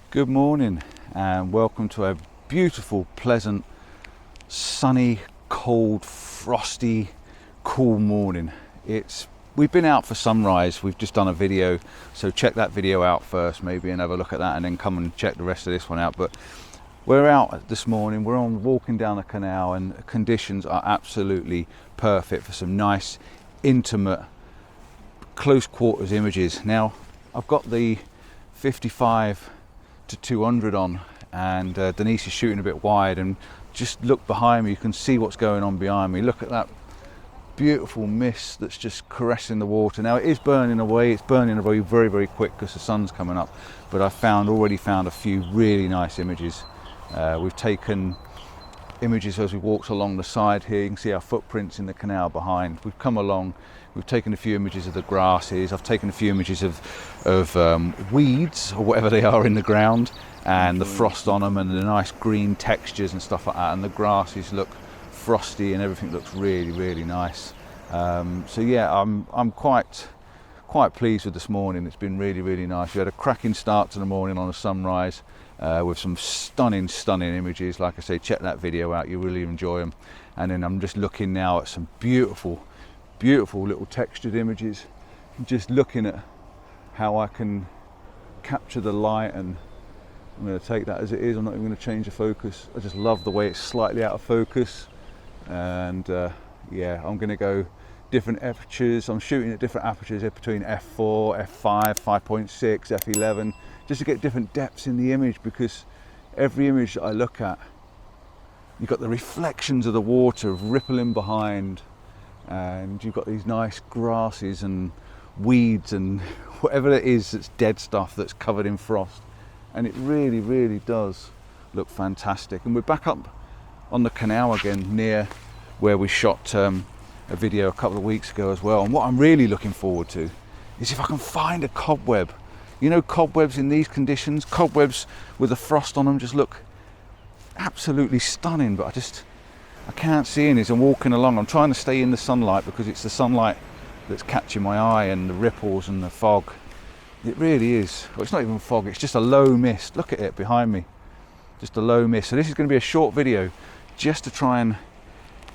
Good morning and welcome to a beautiful, pleasant, sunny, cold, frosty, cool morning. We've been out for sunrise. We've just done a video, so check that video out first maybe and have a look at that, and then come and check the rest of this one out. But we're out this morning, we're walking down the canal, and conditions are absolutely perfect for some nice, intimate, close quarters images. Now I've got the 55 to 200 on, and Denise is shooting a bit wide, and just look behind me, you can see what's going on behind me. Look at that beautiful mist that's just caressing the water. Now it is burning away, it's burning away very, very quick because the sun's coming up, but I've already found a few really nice images. We've taken images as we walked along the side here. You can see our footprints in the canal behind. We've come along, we've taken a few images of the grasses. I've taken a few images of weeds or whatever they are in the ground, and the frost on them, and the nice green textures and stuff like that, and the grasses look frosty and everything looks really, really nice. So yeah, I'm quite pleased with this morning. It's been really, really nice. We had a cracking start to the morning on a sunrise with some stunning images. Like I say, check that video out, you really enjoy them. And then I'm just looking now at some beautiful little textured images, just looking at how I can capture the light, and I'm going to take that as it is. I'm not even going to change the focus. I just love the way it's slightly out of focus, and yeah, I'm going to go different apertures. I'm shooting at different apertures between f4, f5, 5.6, f11, just to get different depths in the image, because every image that I look at, you've got the reflections of the water rippling behind, and you've got these nice grasses and weeds and whatever it is that's dead stuff that's covered in frost, and it really, really does look fantastic. And we're back up on the canal again, near where we shot a video a couple of weeks ago as well. And what I'm really looking forward to is if I can find a cobweb. You know, cobwebs in these conditions, cobwebs with the frost on them just look absolutely stunning, but I can't see any as I'm walking along. I'm trying to stay in the sunlight because it's the sunlight that's catching my eye, and the ripples and the fog. It really is. Well, it's not even fog, it's just a low mist. Look at it behind me, just a low mist. So this is going to be a short video just to try and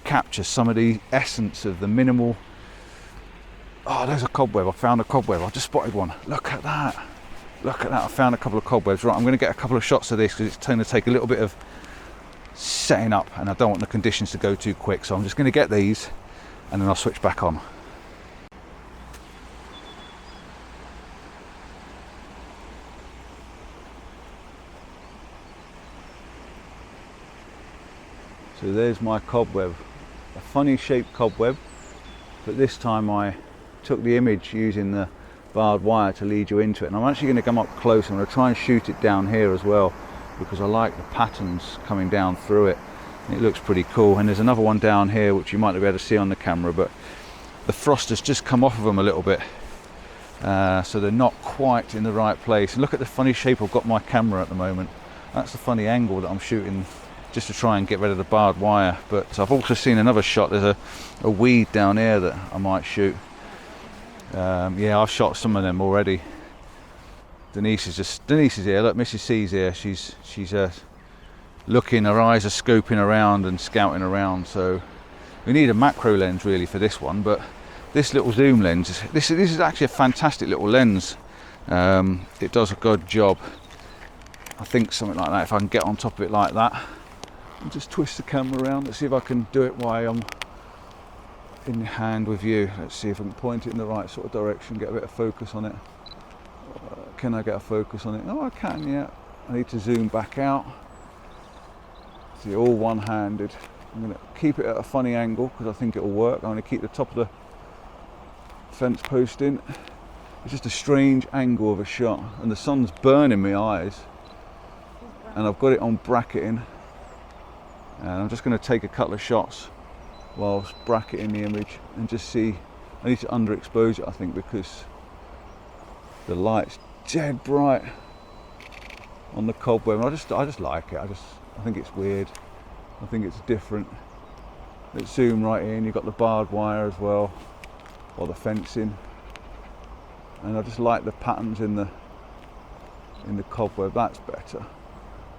capture some of the essence of the minimal. Oh, there's a cobweb. I found a cobweb. I just spotted one. Look at that. Look at that. I found a couple of cobwebs. Right, I'm going to get a couple of shots of this because it's going to take a little bit of setting up, and I don't want the conditions to go too quick. So I'm just going to get these, and then I'll switch back on. So there's my cobweb, a funny shaped cobweb, but this time I took the image using the barbed wire to lead you into it. And I'm actually going to come up close. I'm going to try and shoot it down here as well, because I like the patterns coming down through it. It looks pretty cool. And there's another one down here which you might not be able to see on the camera, but the frost has just come off of them a little bit, so they're not quite in the right place. And look at the funny shape I've got my camera at the moment. That's the funny angle that I'm shooting, just to try and get rid of the barbed wire. But I've also seen another shot. There's a weed down here that I might shoot. Yeah, I've shot some of them already. Denise is here. Look, Mrs. C's here. She's looking. Her eyes are scoping around and scouting around. So we need a macro lens really for this one. But this little zoom lens, this is actually a fantastic little lens. It does a good job. I think something like that. If I can get on top of it like that. And just twist the camera around. Let's see if I can do it while I'm in hand with you. Let's see if I can point it in the right sort of direction, get a bit of focus on it. Can I get a focus on it? Oh, I can, yeah. I need to zoom back out. See, all one-handed. I'm going to keep it at a funny angle because I think it'll work. I'm going to keep the top of the fence post in. It's just a strange angle of a shot, and the sun's burning my eyes, and I've got it on bracketing. And I'm just going to take a couple of shots whilst bracketing the image and just see. I need to underexpose it, I think, because the light's dead bright on the cobweb. I just like it. I think it's weird. I think it's different. Let's zoom right in. You've got the barbed wire as well, or the fencing, and I just like the patterns in the in the cobweb. That's better.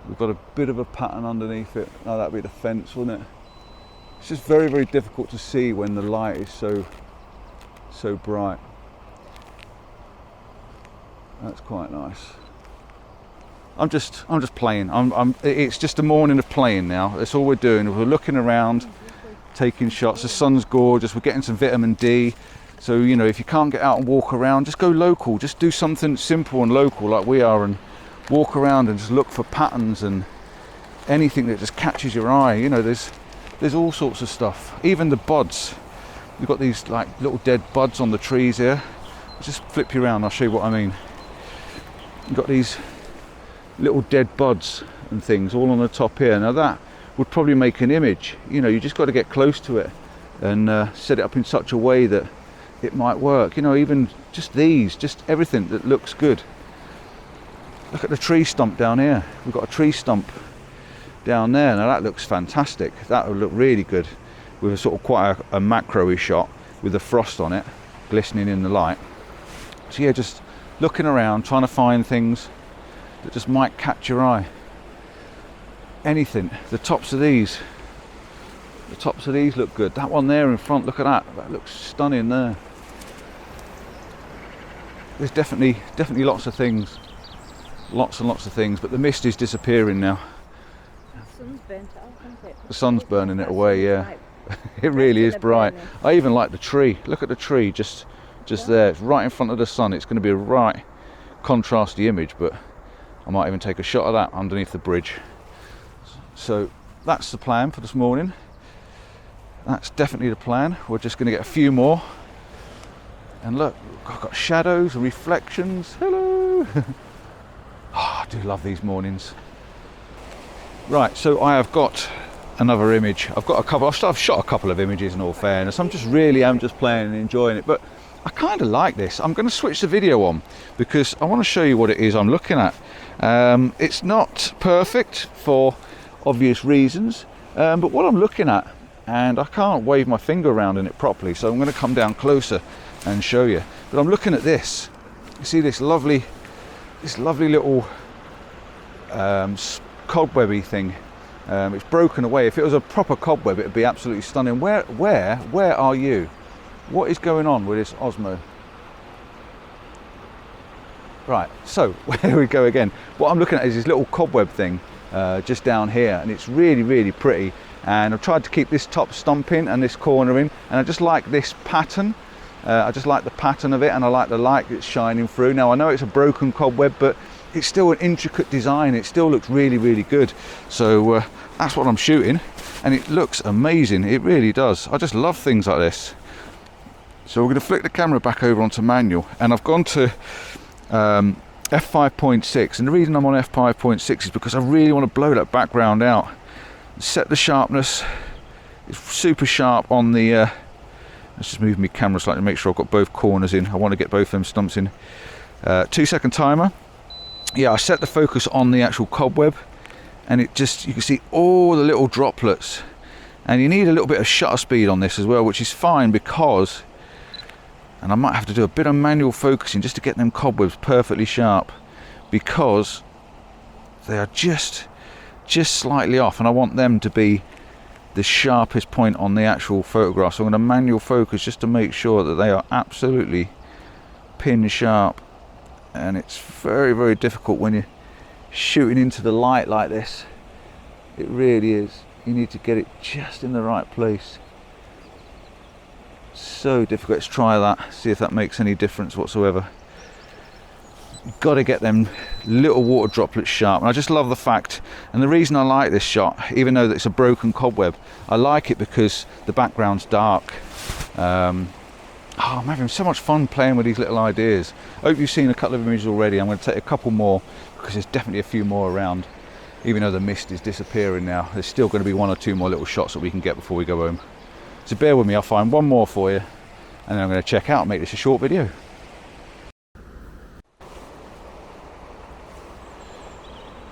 We've got a bit of a pattern underneath it. Oh, that'd be the fence, wouldn't it? It's just very, very difficult to see when the light is so bright. That's quite nice. I'm just playing. It's just a morning of playing now. That's all we're doing. We're looking around, taking shots. The sun's gorgeous. We're getting some vitamin D. So, you know, if you can't get out and walk around, just go local. Just do something simple and local like we are, and walk around and just look for patterns and anything that just catches your eye. You know, there's all sorts of stuff. Even the buds. We've got these like little dead buds on the trees here. I'll just flip you around. I'll show you what I mean. You've got these little dead buds and things all on the top here. Now that would probably make an image. You know, you just got to get close to it and set it up in such a way that it might work. You know, even just these, just everything that looks good. Look at the tree stump down here. We've got a tree stump down there. Now that looks fantastic. That would look really good with a sort of quite a macro-y shot with the frost on it glistening in the light. So yeah, just looking around, trying to find things that just might catch your eye. Anything. The tops of these look good. That one there in front, look at that. That looks stunning there. There's definitely lots of things. Lots and lots of things, but the mist is disappearing now. The sun's burnt it off, isn't it? The sun's burning it away, yeah. It really is bright. I even like the tree. Look at the tree just there. It's right in front of the sun. It's going to be a right contrasty image, but I might even take a shot of that underneath the bridge. So that's the plan for this morning. That's definitely the plan. We're just going to get a few more. And look, I've got shadows and reflections. Hello. Oh, I do love these mornings. Right, so I have got another image. I've shot a couple of images in all fairness. I'm just playing and enjoying it, but I kind of like this. I'm going to switch the video on because I want to show you what it is I'm looking at. It's not perfect for obvious reasons, but what I'm looking at, and I can't wave my finger around in it properly, so I'm going to come down closer and show you. But I'm looking at this. You see this lovely little cobwebby thing. It's broken away. If it was a proper cobweb, it would be absolutely stunning. Where are you? What is going on with this Osmo? Right, so here we go again. What I'm looking at is this little cobweb thing just down here, and it's really, really pretty. And I've tried to keep this top stump in and this corner in, and I just like this pattern. I just like the pattern of it, and I like the light that's shining through. Now I know it's a broken cobweb, but it's still an intricate design. It still looks really, really good. So that's what I'm shooting, and it looks amazing. It really does. I just love things like this. So we're going to flick the camera back over onto manual, and I've gone to f5.6, and the reason I'm on f5.6 is because I really want to blow that background out. Set the sharpness. It's super sharp on the let's just move my camera slightly to make sure I've got both corners in. I want to get both them stumps in. 2-second timer. Yeah, I set the focus on the actual cobweb, and it just, you can see all the little droplets, and you need a little bit of shutter speed on this as well, which is fine because, and I might have to do a bit of manual focusing just to get them cobwebs perfectly sharp, because they are just slightly off, and I want them to be the sharpest point on the actual photograph. So I'm going to manual focus just to make sure that they are absolutely pin sharp. And it's very, very difficult when you're shooting into the light like this. It really is. You need to get it just in the right place. So difficult. Let's try that, see if that makes any difference whatsoever. You've got to get them little water droplets sharp, and I just love the fact, and the reason I like this shot, even though it's a broken cobweb, I like it because the background's dark. I'm having so much fun playing with these little ideas. I hope you've seen a couple of images already. I'm going to take a couple more because there's definitely a few more around. Even though the mist is disappearing now, there's still going to be 1 or 2 more little shots that we can get before we go home. So bear with me, I'll find one more for you, and then I'm going to check out and make this a short video.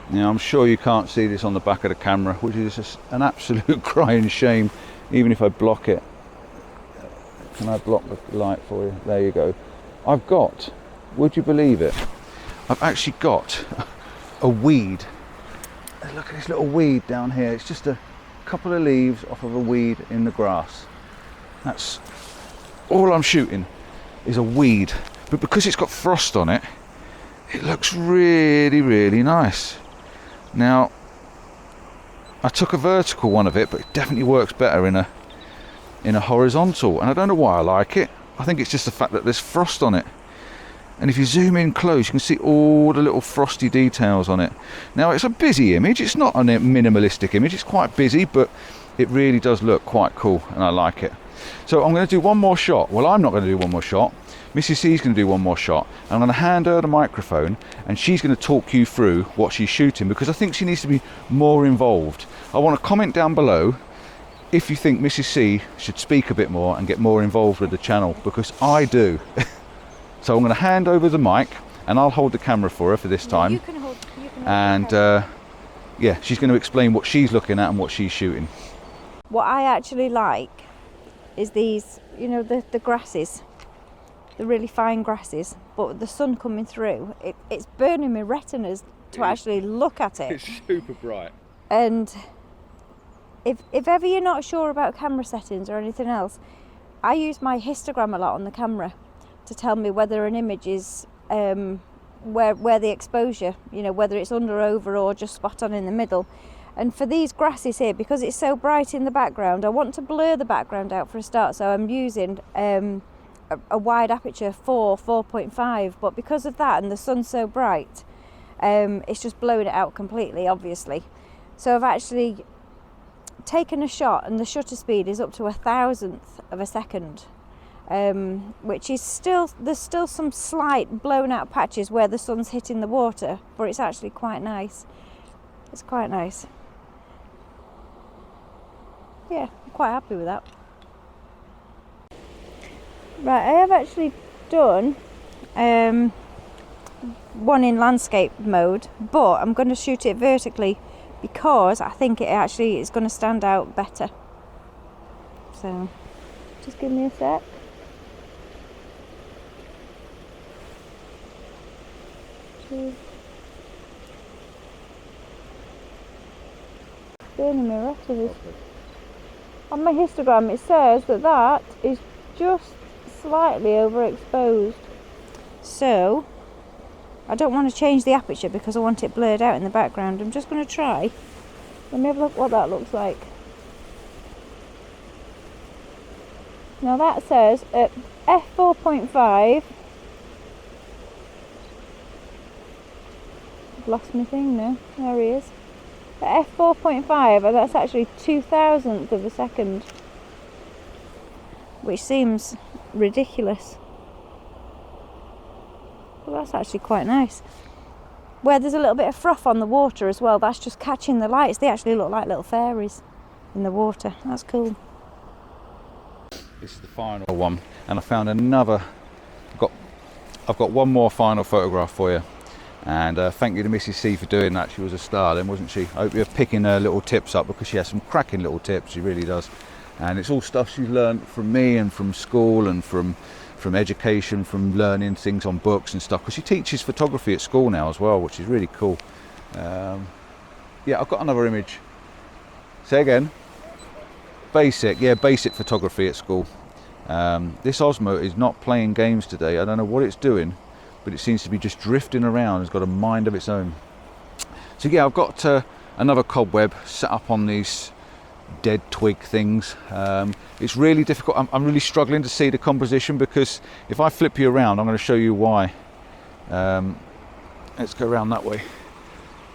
Now I'm sure you can't see this on the back of the camera, which is just an absolute crying shame, even if I block it. Can I block the light for you? There you go. I've got, would you believe it, I've actually got a weed. Look at this little weed down here. It's just a couple of leaves off of a weed in the grass. That's all I'm shooting, is a weed. But because it's got frost on it, it looks really, really nice. Now, I took a vertical one of it, but it definitely works better in a horizontal, and I don't know why I like it. I think it's just the fact that there's frost on it. And if you zoom in close, you can see all the little frosty details on it. Now, it's a busy image. It's not a minimalistic image. It's quite busy, but it really does look quite cool, and I like it. So I'm going to do one more shot. Well, I'm not going to do one more shot. Mrs. C's going to do one more shot. I'm going to hand her the microphone, and she's going to talk you through what she's shooting, because I think she needs to be more involved. I want to comment down below if you think Mrs. C should speak a bit more and get more involved with the channel, because I do. So I'm going to hand over the mic, and I'll hold the camera for her for this time. You can hold and yeah, she's going to explain what she's looking at and what she's shooting. What I actually like is these, you know, the grasses, the really fine grasses, but with the sun coming through, it's burning my retinas to actually look at it. It's super bright. And if ever you're not sure about camera settings or anything else, I use my histogram a lot on the camera to tell me whether an image is where the exposure, you know, whether it's under, over, or just spot on in the middle. And for these grasses here, because it's so bright in the background, I want to blur the background out for a start, so I'm using a wide aperture 4.5, but because of that and the sun's so bright, it's just blowing it out completely, obviously. So I've actually taken a shot, and the shutter speed is up to 1,000th of a second, which is there's still some slight blown out patches where the sun's hitting the water, but it's actually quite nice. It's quite nice. Yeah, I'm quite happy with that. Right, I have actually done one in landscape mode, but I'm going to shoot it vertically because I think it actually is going to stand out better. So, just give me a sec. Burning my retinas. On my histogram it says that is just slightly overexposed, so I don't want to change the aperture because I want it blurred out in the background. I'm just going to try. Let me have a look what that looks like. Now that says at f4.5. I've lost my thing now. There he is. At f4.5, and that's actually 2,000th of a second, which seems ridiculous. Well, that's actually quite nice. Where there's a little bit of froth on the water as well, that's just catching the lights. They actually look like little fairies in the water. That's cool. This is the final one, and I found another. I've got one more final photograph for you. And thank you to Mrs. C for doing that. She was a star then, wasn't she? I hope you're picking her little tips up, because she has some cracking little tips. She really does. And it's all stuff she's learned from me and from school and from education, from learning things on books and stuff. Because she teaches photography at school now as well, which is really cool. Yeah, I've got another image. Say again. Basic, yeah, basic photography at school. This Osmo is not playing games today. I don't know what it's doing, but it seems to be just drifting around. It's got a mind of its own. So yeah, I've got another cobweb set up on these dead twig things. It's really difficult. I'm really struggling to see the composition, because if I flip you around, I'm going to show you why. Let's go around that way.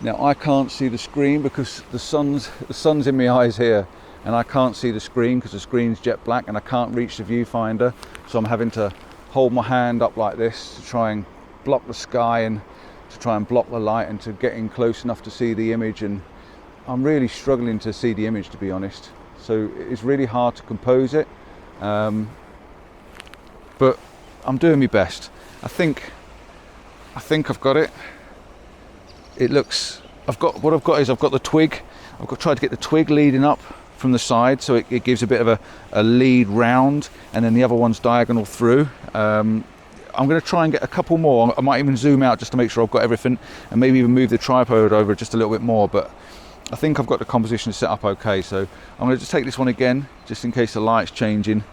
Now I can't see the screen because the sun's in my eyes here, and I can't see the screen because the screen's jet black, and I can't reach the viewfinder, so I'm having to hold my hand up like this to try and block the sky and to try and block the light and to get in close enough to see the image. And I'm really struggling to see the image, to be honest, so it's really hard to compose it, but I'm doing my best. I think I've got it. It looks, I've got the twig. I've tried to get the twig leading up from the side, so it gives a bit of a lead round, and then the other one's diagonal through. I'm going to try and get a couple more. I might even zoom out just to make sure I've got everything, and maybe even move the tripod over just a little bit more, but I think I've got the composition set up okay. So I'm going to just take this one again, just in case the light's changing.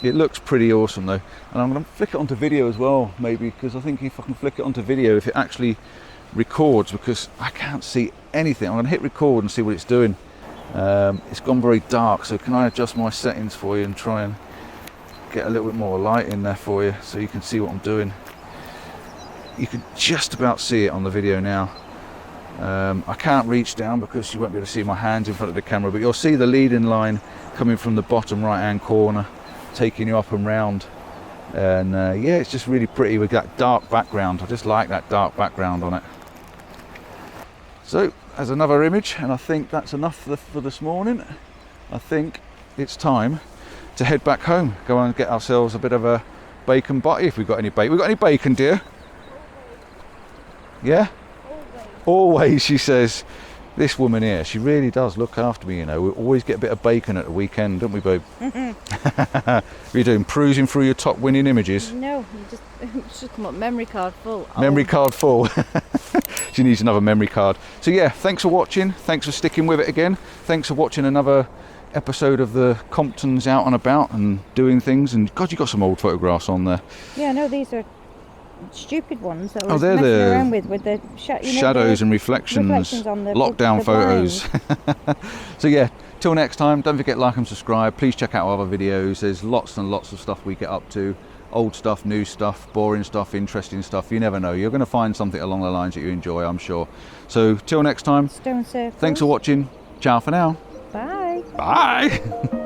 It looks pretty awesome though, and I'm going to flick it onto video as well, maybe, because I think if I can flick it onto video, if it actually records, because I can't see anything. I'm going to hit record and see what it's doing. It's gone very dark, so can I adjust my settings for you and try and get a little bit more light in there for you so you can see what I'm doing. You can just about see it on the video now. I can't reach down because you won't be able to see my hands in front of the camera, but you'll see the leading line coming from the bottom right hand corner, taking you up and round. And yeah, it's just really pretty with that dark background. I just like that dark background on it. So as another image, and I think that's enough for this morning. I think it's time to head back home, go and get ourselves a bit of a bacon butty if we've got any bacon. We've got any bacon, dear? Yeah? Always, she says. This woman here, she really does look after me, you know. We always get a bit of bacon at the weekend, don't we, babe? What are you doing, cruising through your top winning images? No, you just come up memory card full. Memory card full. She needs another memory card. So yeah, thanks for watching. Thanks for sticking with it again. Thanks for watching another episode of the Comptons out and about and doing things. And God, you got some old photographs on there. Yeah, no, these are stupid ones that I was they're messing the around with the shadows and reflections on the lockdown the photos. So yeah, till next time, don't forget like and subscribe. Please check out our other videos. There's lots and lots of stuff we get up to. Old stuff, new stuff, boring stuff, interesting stuff. You never know, you're going to find something along the lines that you enjoy, I'm sure. So till next time, Stone circles. thanks for watching. Ciao for now. Bye. Bye.